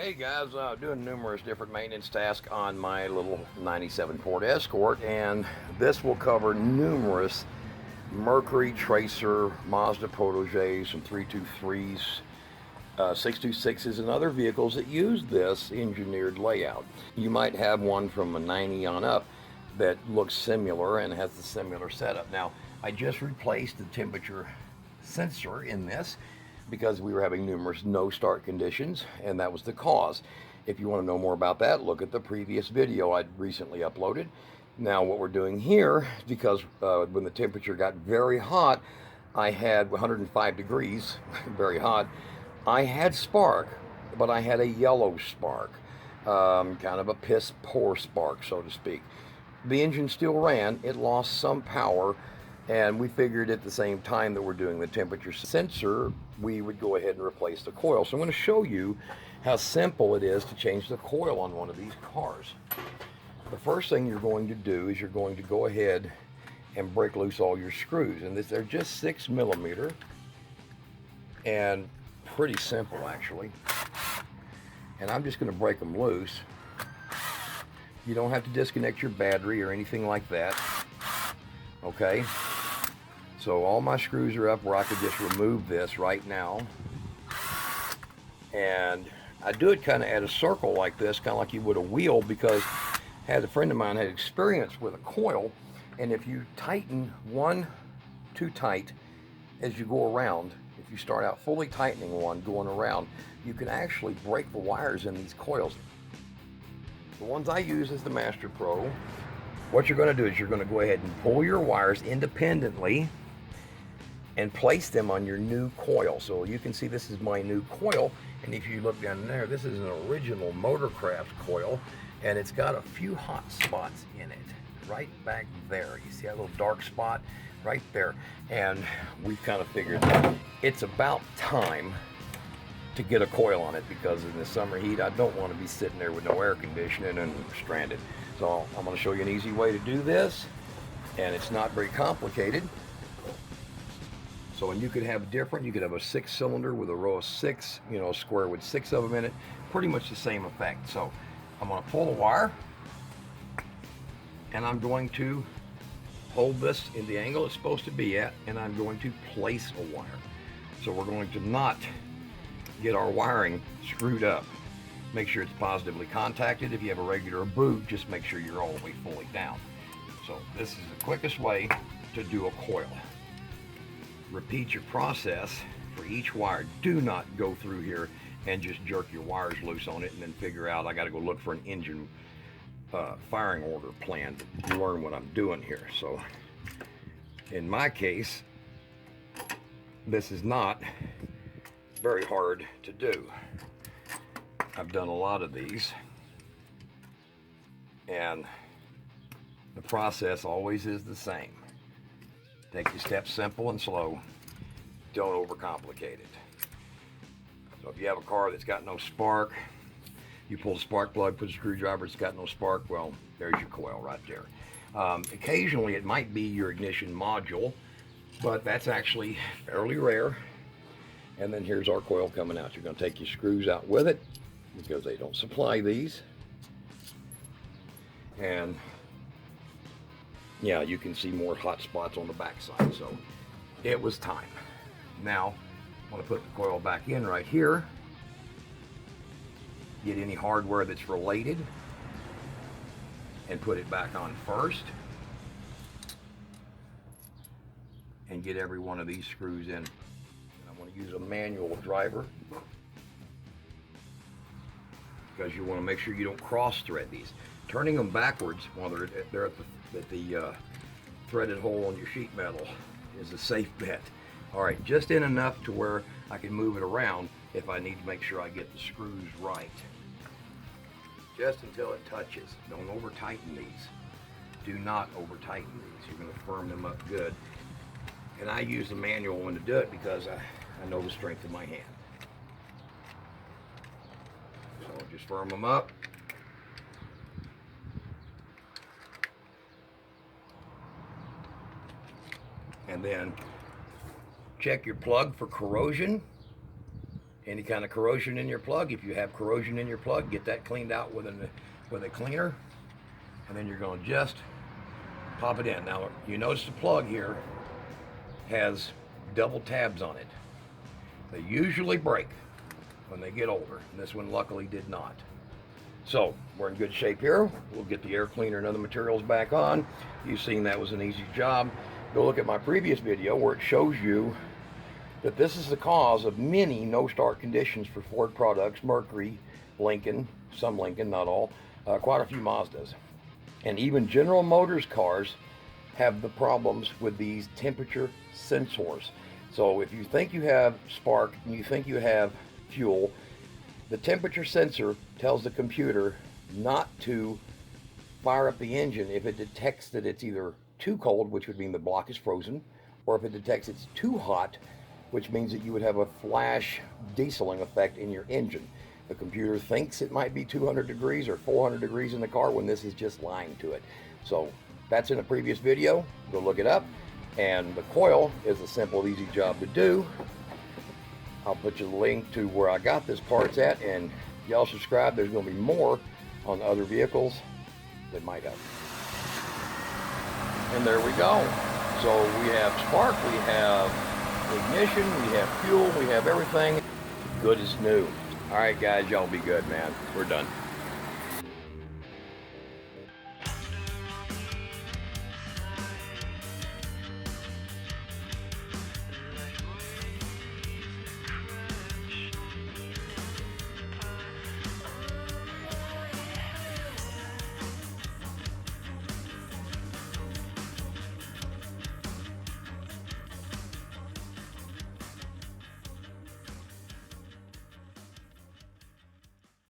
Hey guys, doing numerous different maintenance tasks on my little 97 Ford Escort, and this will cover numerous Mercury, Tracer, Mazda Protégés, some 323s, 626s, and other vehicles that use this engineered layout. You might have one from a 90 on up that looks similar and has the similar setup. Now, I just replaced the temperature sensor in this because we were having numerous no start conditions, and that was the cause. If you want to know more about that, look at the previous video I'd recently uploaded. Now what we're doing here, because when the temperature got very hot, I had 105 degrees, very hot, I had spark, but I had a yellow spark, kind of a piss poor spark, so to speak. The engine still ran, it lost some power, and we figured at the same time that we're doing the temperature sensor, we would go ahead and replace the coil. So I'm going to show you how simple it is to change the coil on one of these cars. The first thing you're going to do is you're going to go ahead and break loose all your screws. And they're just 6mm and pretty simple actually. And I'm just going to break them loose. You don't have to disconnect your battery or anything like that. Okay, so all my screws are up where I could just remove this right now. And I do it kind of at a circle like this, kind of like you would a wheel, because a friend of mine had experience with a coil, and if you tighten one too tight as you go around, if you start out fully tightening one going around, you can actually break the wires in these coils. The ones I use is the Master Pro. What you're going to do is you're going to go ahead and pull your wires independently and place them on your new coil. So you can see this is my new coil, and if you look down there, this is an original Motorcraft coil, and it's got a few hot spots in it right back there. You see that little dark spot right there, and we kind of figured that it's about time to get a coil on it, because in the summer heat I don't want to be sitting there with no air conditioning and stranded. So I'm going to show you an easy way to do this, and it's not very complicated. So, and you could have different, you could have a 6-cylinder with a row of 6, square with 6 of them in it, pretty much the same effect. So I'm going to pull the wire, and I'm going to hold this in the angle it's supposed to be at, and I'm going to place a wire. So we're going to not get our wiring screwed up. Make sure it's positively contacted. If you have a regular boot, just make sure you're all the way fully down. So this is the quickest way to do a coil. Repeat your process for each wire. Do not go through here and just jerk your wires loose on it and then figure out I got to go look for an engine firing order plan to learn what I'm doing here. So in my case, this is not very hard to do. I've done a lot of these, and the process always is the same. Take your steps simple and slow. Don't overcomplicate it. So if you have a car that's got no spark, you pull the spark plug, put a screwdriver, it's got no spark, well, there's your coil right there. Occasionally it might be your ignition module, but that's actually fairly rare. And then here's our coil coming out. You're going to take your screws out with it, because they don't supply these. And yeah, you can see more hot spots on the backside. So it was time. Now I'm going to put the coil back in right here. Get any hardware that's related and put it back on first, and get every one of these screws in. I want to use a manual driver, because you want to make sure you don't cross thread these. Turning them backwards while they're at the threaded hole on your sheet metal is a safe bet. All right, just in enough to where I can move it around if I need to make sure I get the screws right. Just until it touches. Don't over tighten these. Do not over tighten these. You're going to firm them up good. And I use the manual one to do it because I know the strength of my hand. So just firm them up. And then check your plug for corrosion. Any kind of corrosion in your plug, if you have corrosion in your plug, get that cleaned out with a cleaner, and then you're going to just pop it in. Now you notice the plug here has double tabs on it. They usually break when they get older, and this one luckily did not. So we're in good shape here. We'll get the air cleaner and other materials back on. You've seen that was an easy job. Go look at my previous video where it shows you that this is the cause of many no-start conditions for Ford products, Mercury, Lincoln, some Lincoln, not all, quite a few Mazdas. And even General Motors cars have the problems with these temperature sensors. So if you think you have spark and you think you have fuel, the temperature sensor tells the computer not to fire up the engine if it detects that it's either too cold, which would mean the block is frozen, or if it detects it's too hot, which means that you would have a flash dieseling effect in your engine. The computer thinks it might be 200 degrees or 400 degrees in the car when this is just lying to it. So that's in a previous video. Go look it up. And the coil is a simple, easy job to do. I'll put you the link to where I got this parts at, and y'all subscribe. There's going to be more on other vehicles that might help. And there we go. So we have spark, we have ignition, we have fuel, we have everything. Good as new. All right, guys, y'all be good, man. We're done.